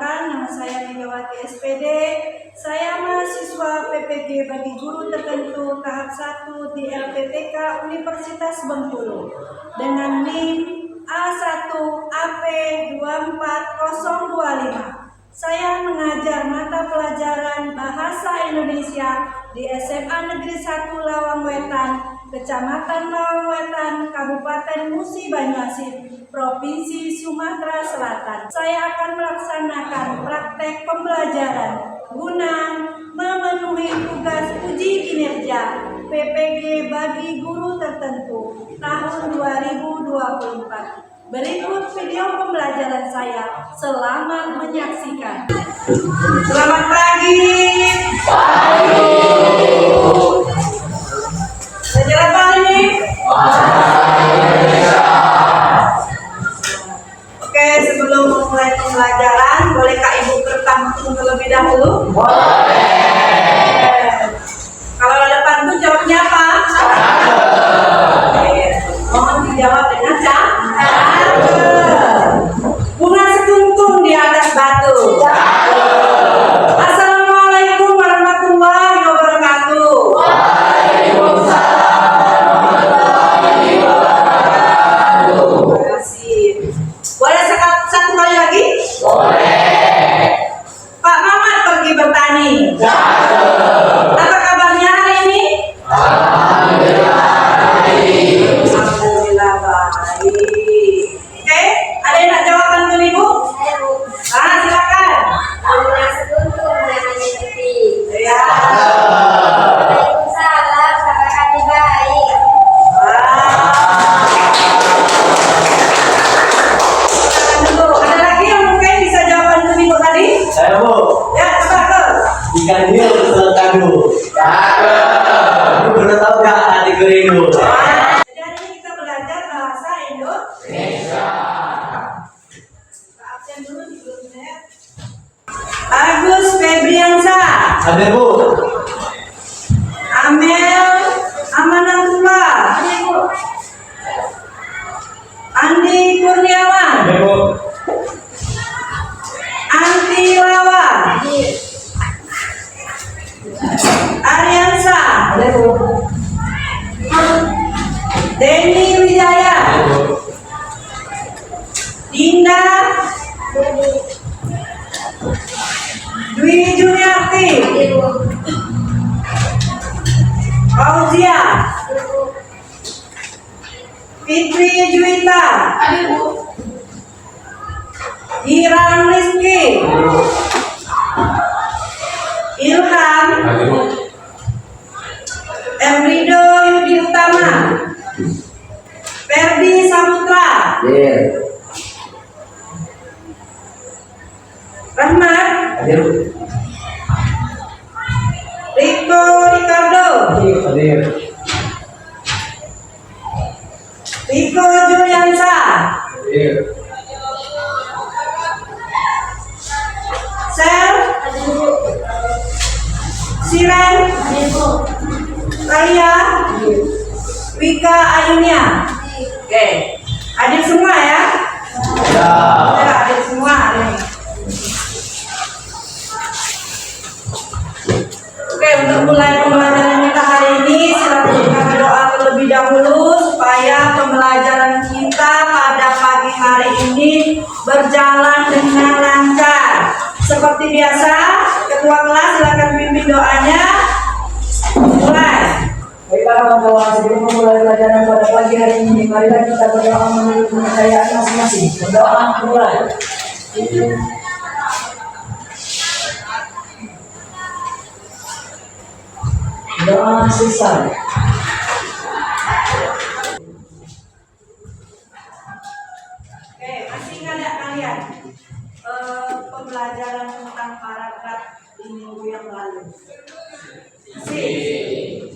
Perkenalkan, nama saya Megawati SPD. Saya mahasiswa PPG bagi guru tertentu tahap 1 di LPTK Universitas Bengkulu dengan NIM A1AP24025. Saya mengajar mata pelajaran Bahasa Indonesia di SMA Negeri 1 Lawang Wetan, Kecamatan Lawang Wetan, Kabupaten Musi Banyuasin, Provinsi Sumatera Selatan. Saya akan melaksanakan praktek pembelajaran guna memenuhi tugas uji kinerja PPG bagi guru tertentu tahun 2024. Berikut video pembelajaran saya. Selamat menyaksikan. Selamat pagi. Belajar apa ini? Oke, sebelum memulai pembelajaran, bolehkah Ibu berpantun terlebih dahulu? Boleh. Kalau ada pantun jawabnya apa? Mohon dijawab dengan bunga sekuntum di atas batu. Assalamualaikum warahmatullahi wabarakatuh. Waalaikumsalam warahmatullahi wabarakatuh. Terima kasih. Boleh satu kali lagi? Boleh. Pak Mamat pergi bertani. Apa kabarnya hari ini? Alhamdulillah baik. Alhamdulillah baik. Oke, ada yang nak jawab pantun Ibu? Saya Bu. Silakan. Bunga sekuntum namanya Titi. Ya. Waalaikumsalam, kabar kami baik. Ada lagi yang mungkin bisa jawab pantun Ibu tadi? Saya Bu. Ya, coba ke. Ikan hiu bersel kado. Ibu pernah tahu nggak arti gerindo? Jadi hari ini kita belajar bahasa Indonesia. Absen dulu di grupnya. Agus Febriansa. Hadir Bu. Amel Amanatullah. Andi Kurniawan. Hadir Bu. Anti Lawa. Ariansa. Hadir Bu. Denny Wijaya. Dinda Dwi Juniarti. Fauzia. Fitri Juwita. Hiram Rizky. Ilham. Emrido Yudi Utama. Ferdi Saputra. Rahmat. Hadir Bu. Rico Ricardo. Hadir. Rico Juliansa. Hadir. Sel. Siren. Raya. Wika Ayunia. Oke. Hadir semua ya? Ya. Ya, hadir semua hari ini. Oke, untuk mulai pembelajaran kita hari ini, silakan kita berdoa terlebih dahulu supaya pembelajaran kita pada pagi hari ini berjalan dengan lancar. Seperti biasa, ketua kelas silakan pimpin doanya. Mulai. Baiklah kawan-kawan, sebelum memulai pelajaran pada pagi hari ini, marilah kita berdoa menurut kepercayaan masing-masing. Berdoa mulai. Doa selesai. Oke, masih ingat ya kalian pembelajaran tentang paragraf di minggu yang lalu? Masih.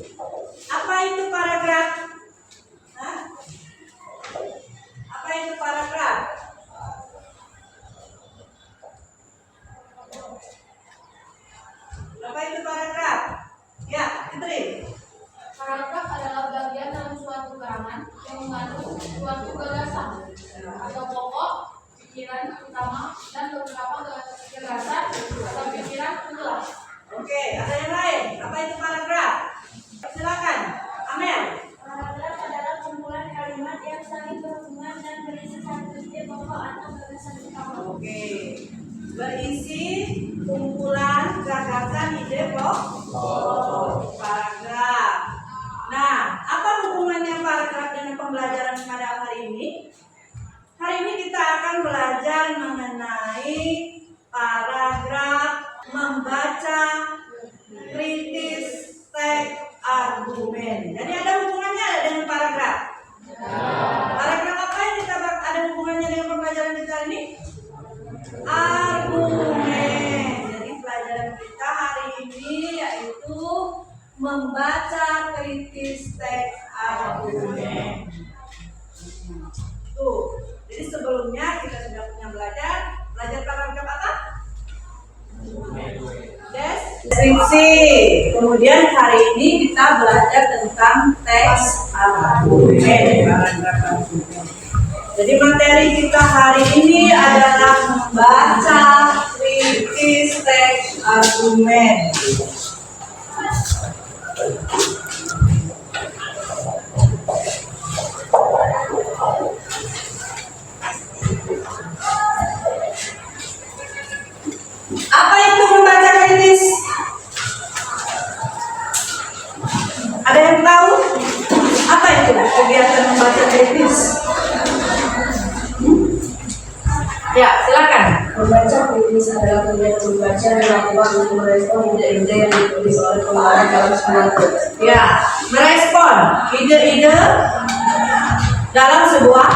Apa itu paragraf? Hah? Apa itu paragraf? Apa itu paragraf? Ya, Fitri. Paragraf adalah bagian dalam suatu keterangan yang mengandung suatu gagasan atau pokok, pikiran utama, dan beberapa gagasan kelompok atau gagasan utama. Oke. Berisi kumpulan gagasan ide pokok. Paragraf. Nah, apa hubungannya paragraf dengan pembelajaran pada hari ini? Hari ini kita akan belajar mengenai paragraf, membaca, kritis, teks, argumen. Jadi ada hubungannya dengan paragraf. Paragraf apa yang kita ada hubungannya dengan pembelajaran kita ini? Argumen. Jadi pelajaran kita hari ini yaitu membaca, kritis, teks, argumen. Tuh. Jadi sebelumnya kita sudah punya belajar paragraf apa? Deskripsi. Kemudian hari ini kita belajar tentang teks argumen. Jadi materi kita hari ini adalah membaca, kritis, teks, argumen. Apa itu membaca kritis? Ada yang tahu? Apa itu kegiatan membaca kritis? Ya, silakan. Membaca kritis adalah kegiatan membaca dan melakukan untuk merespon ide-ide yang ditulis oleh pengarang dalam sebuah teks. Ya, merespon ide-ide dalam sebuah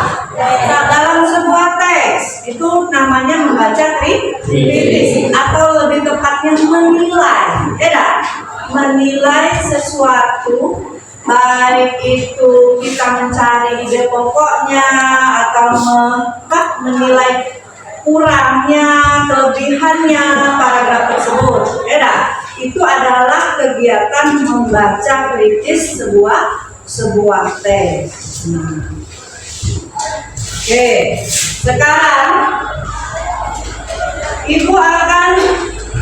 teks. Itu namanya membaca kritis atau lebih tepatnya menilai. Menilai sesuatu, baik itu kita mencari ide pokoknya atau menilai kurangnya, kelebihannya paragraf tersebut. Itu adalah kegiatan membaca kritis sebuah teks. Oke, sekarang Ibu akan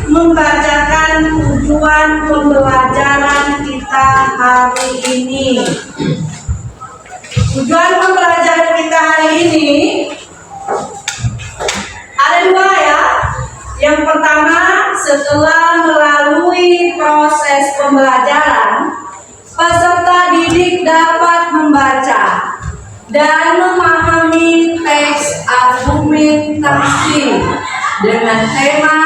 membacakan tujuan pembelajaran kita hari ini. Tujuan pembelajaran kita hari ini ada dua ya. Yang pertama, setelah melalui proses pembelajaran, peserta didik dapat membaca dan memahami teks argumentasi dengan tema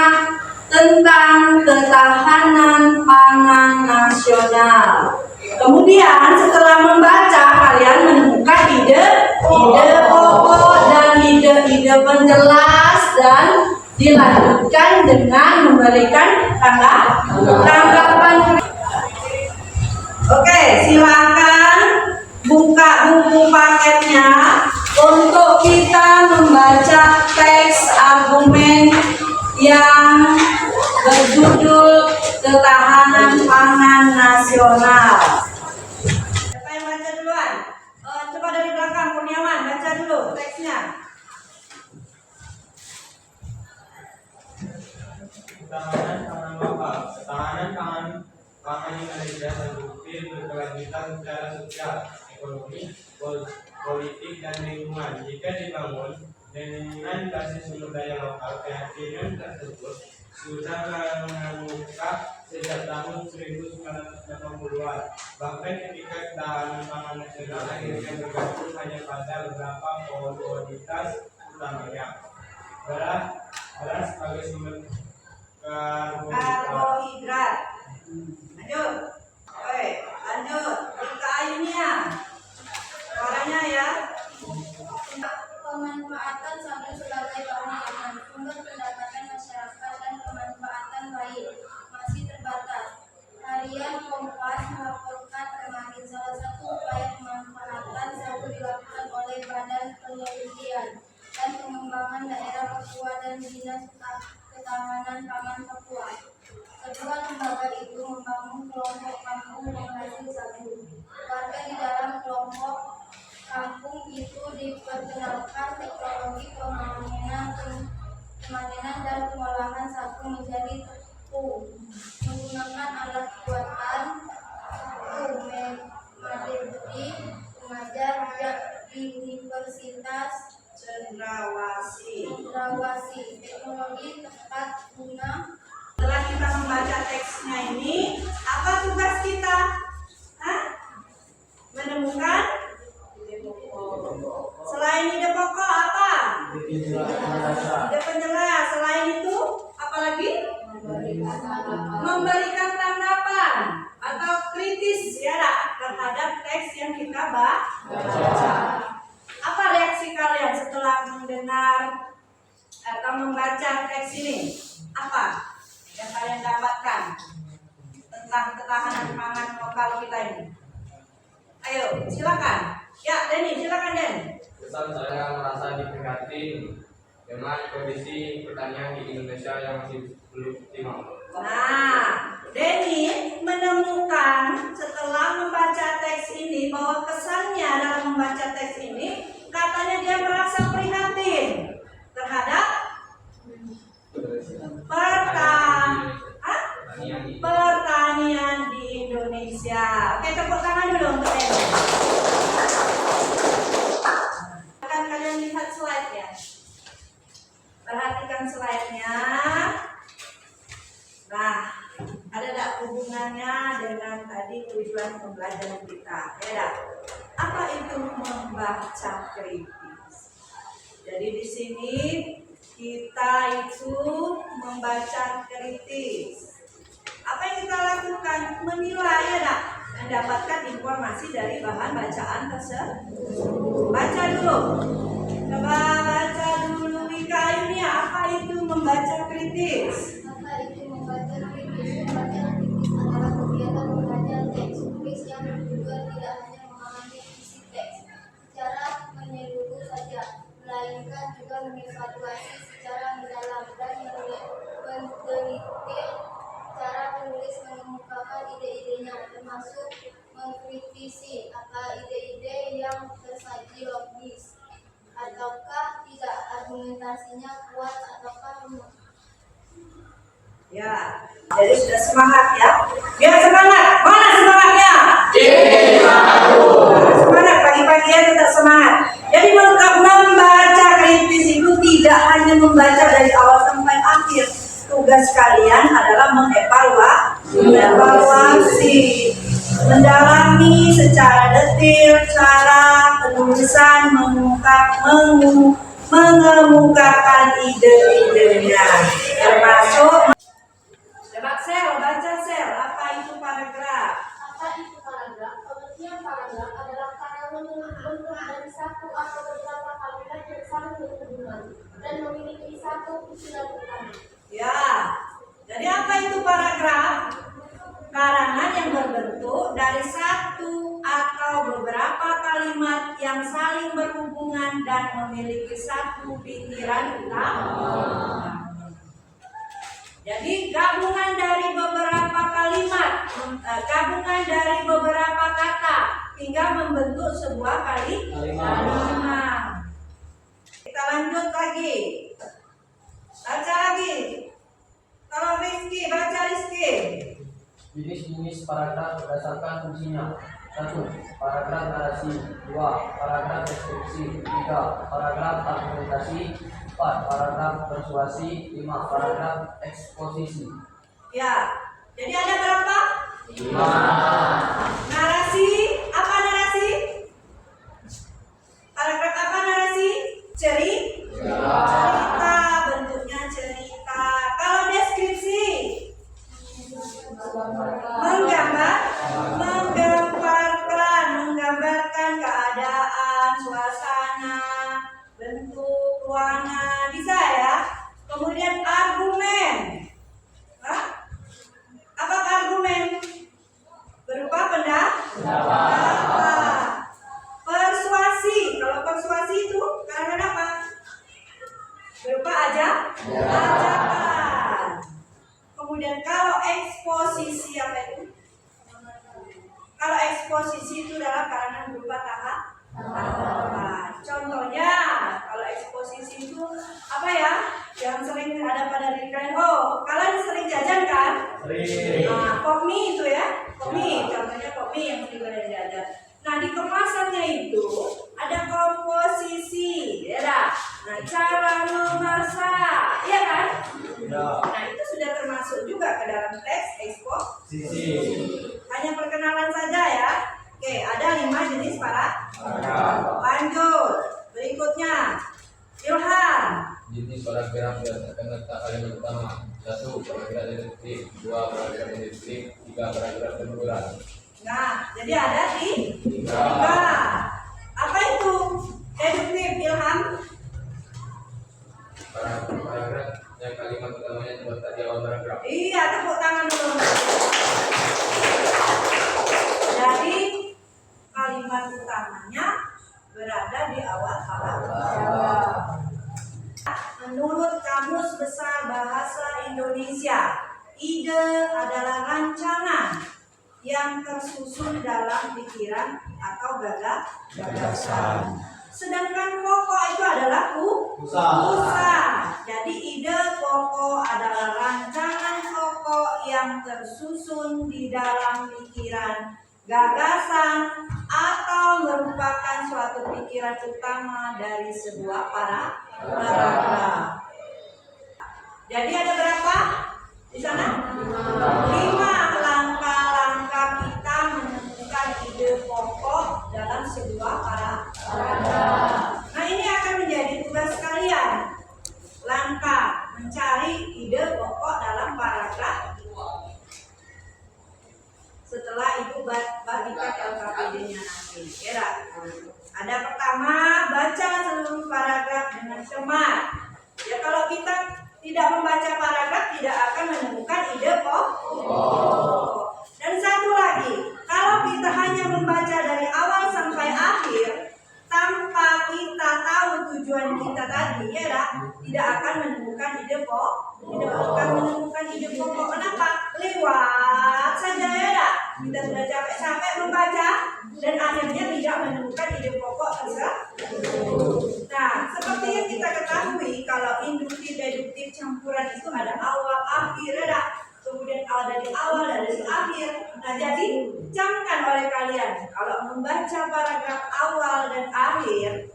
tentang ketahanan pangan nasional. Kemudian setelah membaca, kalian menemukan ide pokok dan ide penjelas dan dilanjutkan dengan memberikan tanggapan. Oke, silakan buka buku paketnya untuk kita membaca teks argumen yang berjudul Ketahanan Pangan Nasional. Siapa yang baca duluan? Coba dari belakang, Kurniawan, baca dulu teksnya. Ketahanan pangan Indonesia terbukti berkelanjutan secara sosial, ekonomi, politik, dan lingkungan. Jika dibangun dengan basis sumber daya lokal, keyakinan tersebut sudah mengemuka sejak tahun 1980-an. Bahkan ketika ketahanan pangan nasional akhirnya bergantung hanya pada beberapa komoditas utamanya. Beras sebagai sumber karbohidrat. Lanjut. Oke, lanjut. Kita ayunya. Suaranya ya. Pemanfaatan sapi sebagai bahan sumber pendapatan masyarakat dan pemanfaatan lain masih terbatas. Harian Kompas melaporkan kemarin salah satu upaya pemanfaatan sapi dilakukan oleh Badan Penelitian dan Pengembangan Daerah Papua dan Dinas Ketahanan Pangan Papua. Kedua lembaga itu membangun kelompok kampung penghasil sagu. Warga di dalam kelompok kampung itu diperkenalkan teknologi pemanenan dan pengolahan sagu menjadi tepung menggunakan alat buatan Madepti, pengajar di Universitas Cendrawasih. cendrawasih, teknologi tepat guna. Setelah kita membaca teksnya ini, apa tugas kita? Hah? Menemukan selain ide pokok apa? Ide penjelas. Selain itu, apa lagi? Memberikan tanggapan atau kritis ya terhadap teks yang kita baca. Apa reaksi kalian setelah mendengar atau membaca teks ini? Apa yang kalian dapatkan tentang ketahanan pangan lokal kita ini? Ayo, silakan. Ya, Denny, silakan Den. Pesan saya merasa diprihatin dengan kondisi pertanian di Indonesia yang masih belum optimal. Nah, Denny menemukan setelah membaca teks ini bahwa kesannya dalam membaca teks ini katanya dia merasa prihatin terhadap pertanian di Indonesia. Oke, tepuk tangan dulu untuk Denny. Akan kalian lihat slide-nya. Perhatikan slide-nya. Nah, ada tak hubungannya dengan tadi tujuan pembelajaran kita? Ya tak? Apa itu membaca kritis? Jadi di sini kita itu membaca kritis. Apa yang kita lakukan? Menilai ya tak? Mendapatkan informasi dari bahan bacaan tersebut. Baca dulu. Coba baca dulu Wika ini apa itu membaca kritis? Apa itu membaca kritis? Membaca kritis adalah kegiatan membaca teks tulis yang bertujuan tidak hanya memahami isi teks secara menyeluruh saja, melainkan juga mengevaluasi secara mendalam dan mendetail cara penulis mengemukakan ide-idenya, termasuk mengkritisi apa ide-ide yang tersaji logis ataukah tidak, argumentasinya kuat ataukah lemah. Ya, jadi sudah semangat ya. Biar semangat. Mana semangatnya? Semangat pagi-pagi ya, tetap semangat. Jadi membaca kritis itu tidak hanya membaca dari awal sampai akhir. Tugas kalian adalah mengevaluasi, mendalami secara detail cara penulisan mengemukakan ide-idenya, termasuk coba baca sel, apa itu paragraf? Apa itu paragraf? Pengertian paragraf adalah karangan yang terbentuk dari satu atau beberapa kalimat yang saling berhubungan dan memiliki satu tujuan utama. Ya, jadi apa itu paragraf? Karangan yang berbentuk dari satu atau beberapa kalimat yang saling berhubungan dan memiliki satu pikiran utama. Jadi gabungan dari beberapa kalimat, gabungan dari beberapa kata hingga membentuk sebuah kalimat. Kita lanjut lagi. Baca lagi. Tolong Rizky, baca Rizky. Jenis-jenis paragraf berdasarkan fungsinya. 1. Paragraf narasi. 2. Paragraf deskripsi. 3. Paragraf argumentasi. 4. Paragraf persuasi. 5. Paragraf eksposisi. Ya, jadi ada berapa? 5. Narasi, apa narasi? Paragraf apa narasi? Cerita, bentuknya cerita. Kalau deskripsi, menggambarkan keadaan, suasana, bentuk, ruangan, bisa ya. Kemudian argumen. Hah? Apa argumen? Berupa pendapat. Persuasi. Kalau persuasi itu karena apa? Berupa ajakan. Kemudian kalau eksposisi apa itu? Kalau eksposisi itu adalah karangan berupa tahapan. Contohnya, kalau eksposisi itu apa ya? Yang sering ada pada diri kalian. Oh, kalian sering jajan kan? Sering. Nah, pop mie itu ya, pop mie. Contohnya pop mie yang sering kalian jajan. Nah, di kemasannya itu ada komposisi, ya dah. Nah, cara memasak, ya kan? Ya. Nah, itu sudah termasuk juga ke dalam teks Sisi. hanya perkenalan saja ya. Oke, ada 5 jenis Paragraf. lanjut. Berikutnya, Ilham. Jenis paragraf berdasarkan letak kalimat utama. 1. Paragraf deduktif. 2. Paragraf induktif. 3. Paragraf penuturan. Nah, jadi ada di 3. Tiga. Apa itu deduktif, Ilham? Paragraf yang kalimat utamanya terletak di awal paragraf. Iya, tepuk tangan dulu. Jadi kalimat utamanya berada di awal paragraf. Menurut Kamus Besar Bahasa Indonesia, ide adalah rancangan yang tersusun dalam pikiran atau gagasan. Sedangkan pokok itu adalah pusat. Jadi ide pokok adalah rancangan pokok yang tersusun di dalam pikiran, gagasan, atau merupakan suatu pikiran utama dari sebuah paragraf. Jadi ada berapa di sana? 5 langkah-langkah kita menentukan ide pokok dalam sebuah paragraf. Nah, ini akan menjadi tugas kalian. Langkah mencari ide pokok dalam paragraf. Setelah Ibu bagikan LKPD-nya nanti. Ya, ada pertama, baca seluruh paragraf dengan cermat. Ya, kalau kita tidak membaca paragraf, tidak akan menemukan ide pokok. Dan satu lagi, kalau kita hanya membaca dari awal sampai akhir tanpa kita tahu tujuan kita tadi, ya, tidak akan menemukan ide pokok. Tidak akan menemukan ide pokok. Kenapa? Lewat saja, ya. Kita sudah capek-capek membaca dan akhirnya tidak menemukan ide pokok tersebut. Nah, seperti yang kita ketahui, kalau induktif deduktif campuran itu ada awal, akhir, ya. Kemudian ada di awal dan di akhir. Nah, jadi camkan oleh kalian kalau membaca paragraf awal dan akhir,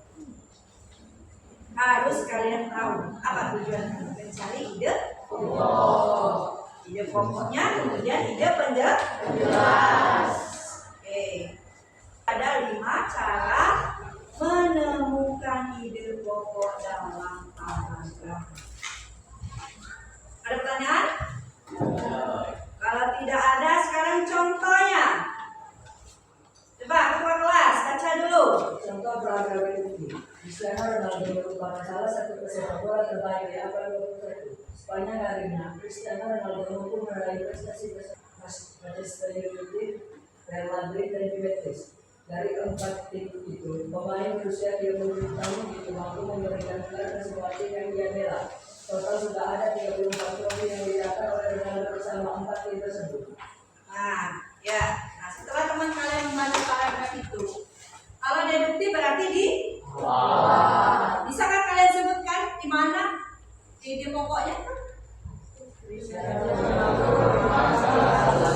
harus kalian tahu apa tujuan mencari ide pokok. Ide pokoknya, kemudian ide penjelas. Oke. Ada 5 cara menemukan ide pokok dalam paragraf. Ada pertanyaan? Kalau tidak ada, sekarang contohnya. Coba ketua kelas baca dulu. Contoh paragraf ini. Cristiano Ronaldo merupakan salah satu pesepak bola terbaik di abad 21. Sepanjang karirnya, Cristiano Ronaldo mampu meraih prestasi bersama Manchester United, Real Madrid, dan Juventus. Dari 4 tim itu, pemain berusia 30 tahun itu mampu memberikan gelar ke semua tim yang dia bela. Total sudah ada 34 trofi yang didapat oleh Ronaldo bersama 4 tim tersebut. Nah, ya. Nah, setelah teman kalian membaca paragraf itu, kalau deduktif berarti di bisa kan kalian sebutkan di mana ide pokoknya? Jadi Cristiano Ronaldo merupakan salah satu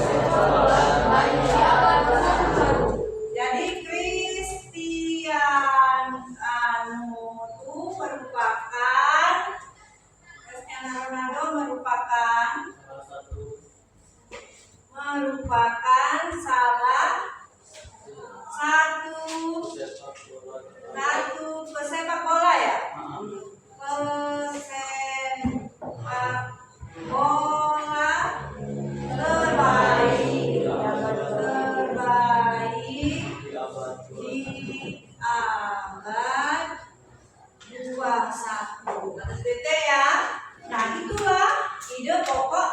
pesepak bola, ya. Pesepak bola terbaik di abad 21. Atas PT, ya. Nah, itulah ide pokok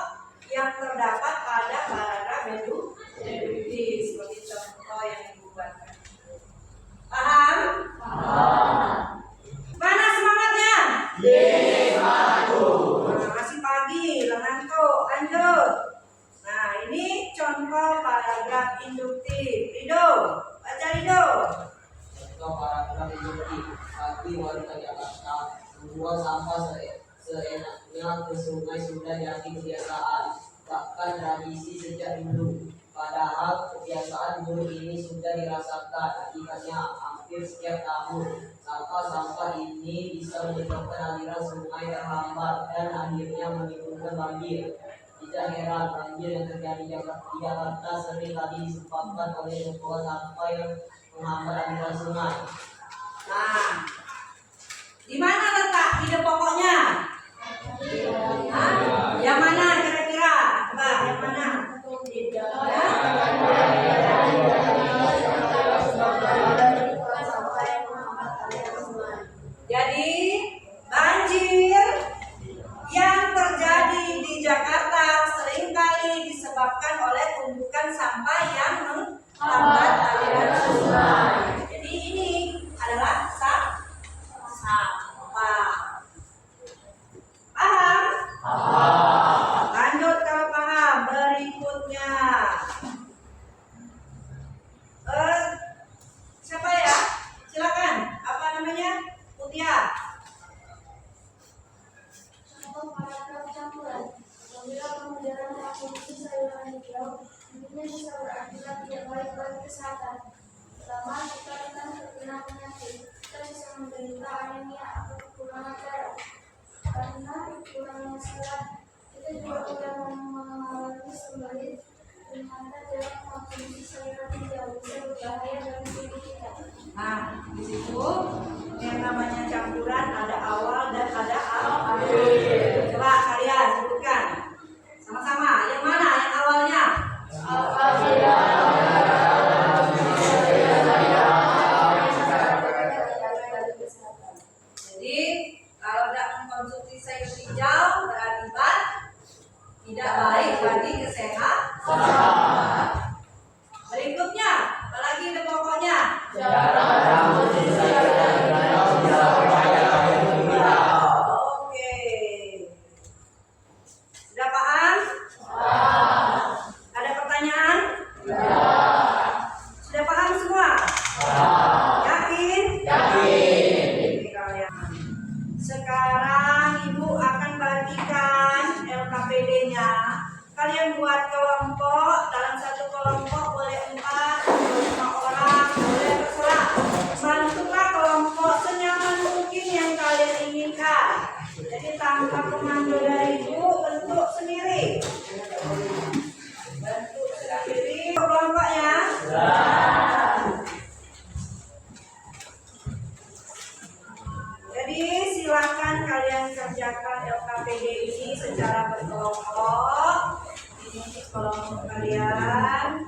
yang terdapat pada paragraf deduktif seperti contoh yang dibuatkan. Paham? Mana semangatnya? Masih pagi, ngantuk. Lanjut. Nah, ini contoh paragraf induktif. Rido, baca Rido. Contoh paragraf induktif. Tapi wanita Jakarta membuang sampah seenaknya ke sungai sudah jadi kebiasaan, bahkan tradisi sejak dulu. Padahal kebiasaan buruk ini sudah dirasakan akibatnya hampir setiap tahun. Sampah-sampah ini bisa menyebabkan aliran sungai terhambat dan akhirnya menimbulkan banjir. Tidak heran banjir yang terjadi di Jakarta sering kali disebabkan oleh tumpukan sampah yang menghambat aliran sungai. Nah, di mana letak ide pokoknya? Hah? Yang mana kira-kira? Coba, yang mana? Jadi, banjir yang terjadi di Jakarta seringkali disebabkan oleh tumpukan sampah yang menghambat aliran sungai. Jadi ini adalah sampah. Paham? Lanjut kalau paham. Berikutnya. Siapa ya? Silakan. Apa namanya? Mutia. Contoh paragraf campuran. Apabila pemudaran mengkonsumsi sayuran hijau, tentunya bisa berakibat tidak baik bagi kesehatan. Pertama, kita akan terkena penyakit. Kita bisa menderita anemia atau kekurangan darah. Karena kurangnya serat, kita juga akan mengalami sembelit. Ternyata dalam mengkonsumsi sayuran hijau bisa berbahaya bagi tubuh kita. Nah, di situ yang namanya campuran ada awal dan ada akhir. Coba kalian sebutkan sama-sama. Yang mana yang awalnya? Jadi kalau tidak mengkonsumsi sayur hijau berakibat tidak baik bagi kesehatan. Berikutnya, apalagi ide pokoknya? Oke. Sudah paham? Ada pertanyaan? Sudah paham semua? Yakin? Oke, kalian. Sekarang Ibu akan bagikan LKPD-nya. Kalian buat kelompok. Dalam satu kelompok boleh 4, boleh 5 orang, boleh terserah. Bentuklah kelompok senyaman mungkin yang kalian inginkan. Jadi tanpa komando dari Ibu, bentuk sendiri. Bentuk sendiri kelompoknya. Jadi silakan kalian kerjakan LKPD ini secara berkelompok. Ini kelompok kalian.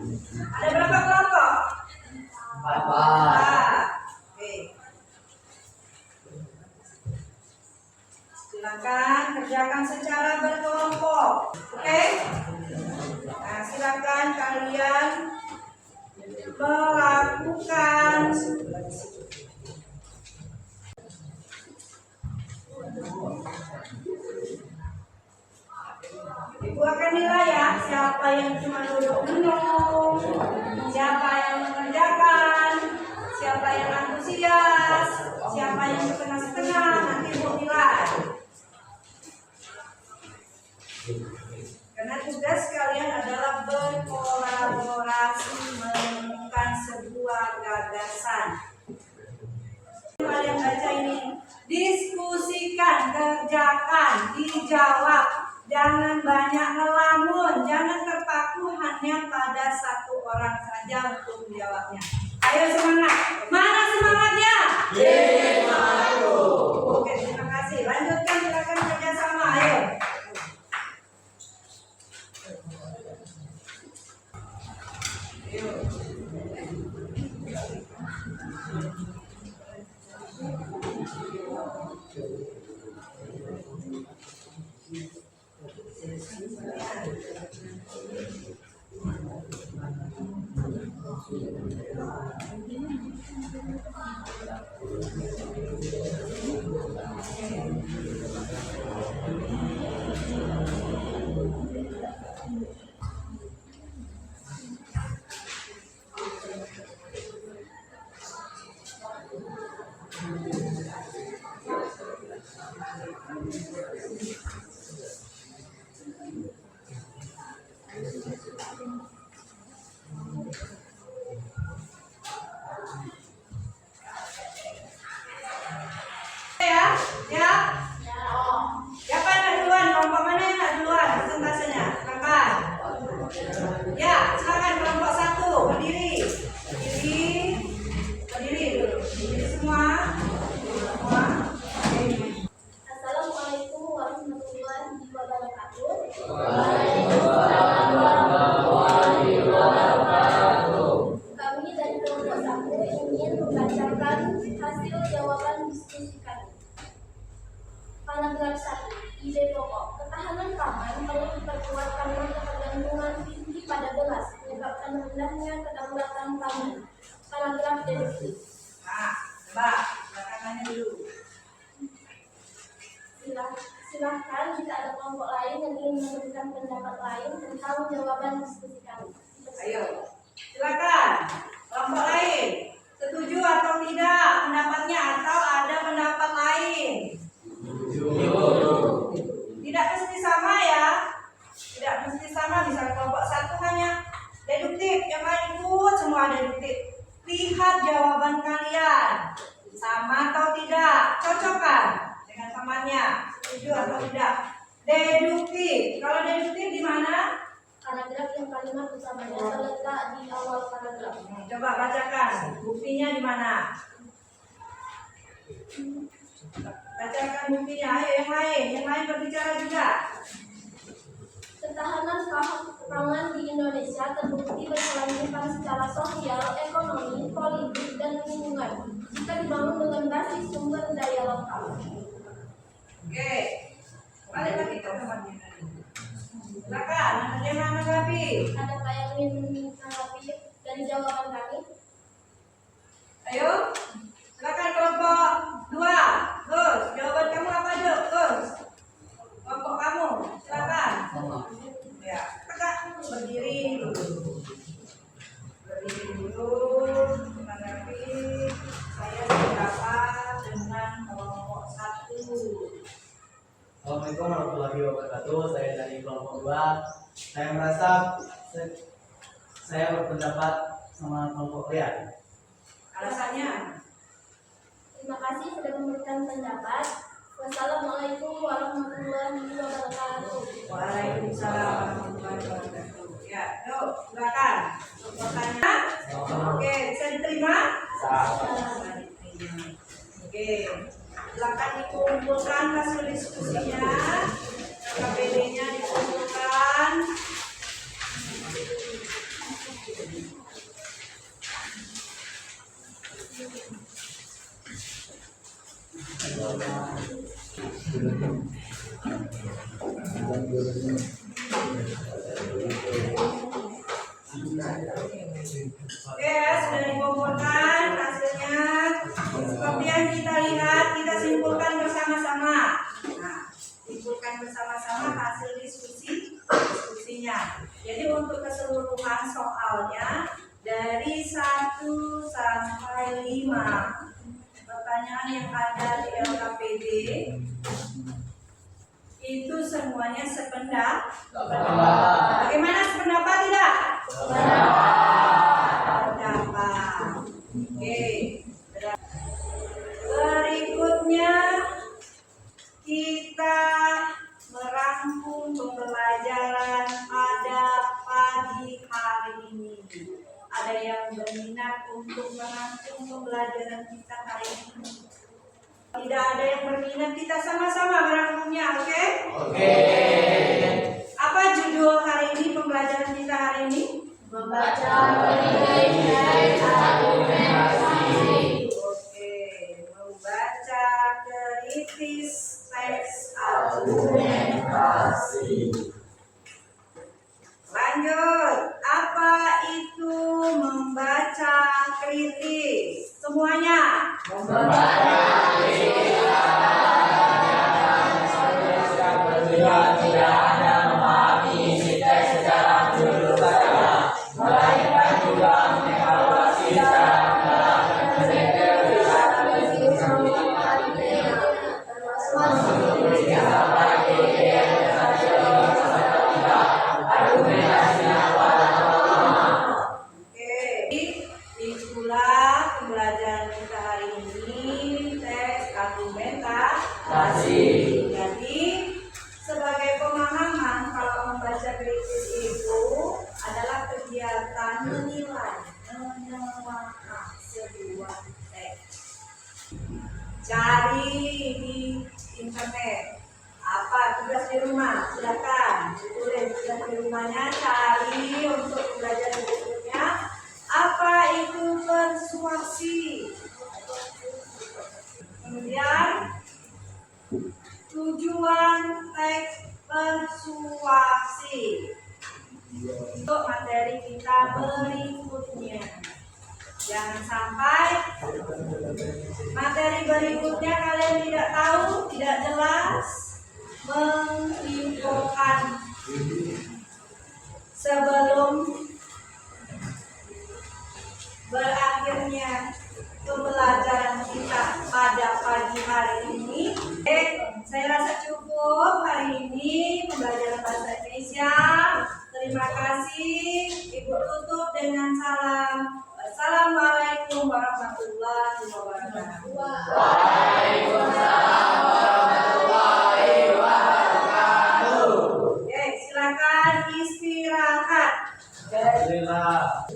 Ada berapa kelompok? 4. Oke. Silakan kerjakan secara berkelompok. Oke? Nah, silakan kalian melakukan Ibu akan nilai ya, siapa yang cuma duduk menung, siapa yang mengerjakan, siapa yang antusias, siapa yang setengah-setengah, nanti Ibu nilai. Karena tugas kalian adalah berkolaborasi menemukan sebuah gagasan. Kalian baca ini, diskusikan, kerjakan, dijawab. Jangan banyak ngelamun, jangan terpaku hanya pada satu orang saja untuk menjawabnya. Ayo semangat, mana semangatnya? Oke, terima kasih. Lanjutkan, silakan kerjasama. Ayo. Paragraf 1. Ide pokok. Ketahanan pangan perlu diperkuat karena ketergantungan tinggi pada beras menyebabkan rendahnya kedaulatan pangan. Paragraf deduktif. Nah, coba belakangannya dulu. Silahkan jika ada kelompok lain yang ingin memberikan pendapat lain tentang jawaban diskusi kami. Ayo, silakan. Kelompok lain, setuju atau tidak pendapatnya atau ada pendapat lain? Tidak mesti sama ya. Tidak mesti sama, bisa kelompok satu hanya deduktif, yang lain ikut semua deduktif. Lihat jawaban kalian, sama atau tidak, cocokkan dengan temannya, setuju atau tidak. Deduktif, kalau deduktif di mana? Paragraf yang kalimat utamanya terletak di awal paragraf. Coba bacakan, buktinya di mana? Bacakan buktinya, ayo yang lain berbicara juga. Ketahanan pangan di Indonesia terbukti berkelanjutan secara sosial, ekonomi, politik, dan lingkungan jika dibangun dengan basis sumber daya lokal. Oke, balik lagi ke temannya tadi. Silakan, ada yang mana lagi? Ada Pak yang ingin menanggapi dari jawaban kami? Ayo, silakan kelompok 2. Gus, jawaban kamu apa Gus? Gus, kelompok kamu, silakan. Ya, kakak berdiri dulu. Berdiri dulu, menanggapi. Saya sependapat dengan kelompok 1. Assalamualaikum warahmatullahi wabarakatuh. Saya dari kelompok 2. Saya merasa saya berpendapat sama kelompok kalian. Alasannya? Terima kasih sudah memberikan pendapat. Wassalamualaikum warahmatullahi wabarakatuh. Waalaikumsalam warahmatullahi wabarakatuh. Ya, yuk, silakan. Pertanyaan? Oke, bisa diterima? Bisa diterima. Oke, silakan dikumpulkan hasil diskusinya. KPD-nya dikumpulkan. Oke, sudah dikumpulkan hasilnya. Seperti yang kita lihat, kita simpulkan bersama-sama. Nah, simpulkan bersama-sama hasil diskusinya. Jadi untuk keseluruhan soalnya dari 1 sampai 5 pertanyaan yang ada di LKPD itu semuanya sependapat. Bagaimana sependapat tidak? Sependapat. Oke. Berikutnya kita merangkum pembelajaran pada pagi hari ini. Ada yang berminat untuk merangkum pembelajaran kita hari ini? Tidak ada yang berminat, kita sama-sama merangkumnya, oke? Oke. Apa judul hari ini, pembelajaran kita hari ini? Membaca kritis argumentasi. Oke, membaca kritis teks argumentasi. Lanjut, apa itu membaca kritis? Semuanya. Membaca kritis tidak hanya memahami isi teks secara menyeluruh, melainkan juga mengevaluasi secara mendalam dan itulah pembelajaran kita hari ini, teks argumentasi. Jadi sebagai pemahaman, kalau membaca kritis itu adalah kegiatan menilai, menelaah sebuah teks. Cari di internet. Apa tugas di rumah? Silakan ditulis tugas di rumahnya. Cari untuk pembelajaran berikutnya. Apa itu persuasi? Kemudian 7 tujuan teks persuasi. Untuk materi kita berikutnya. Jangan sampai materi berikutnya kalian tidak tahu, tidak jelas, menginfokan sebelum berakhirnya pembelajaran kita pada pagi hari ini. Saya rasa cukup hari ini pembelajaran bahasa Indonesia. Terima kasih. Ibu tutup dengan salam. Assalamualaikum warahmatullahi wabarakatuh. Waalaikumsalam warahmatullahi wabarakatuh. Oke, silakan istirahat. Alhamdulillah.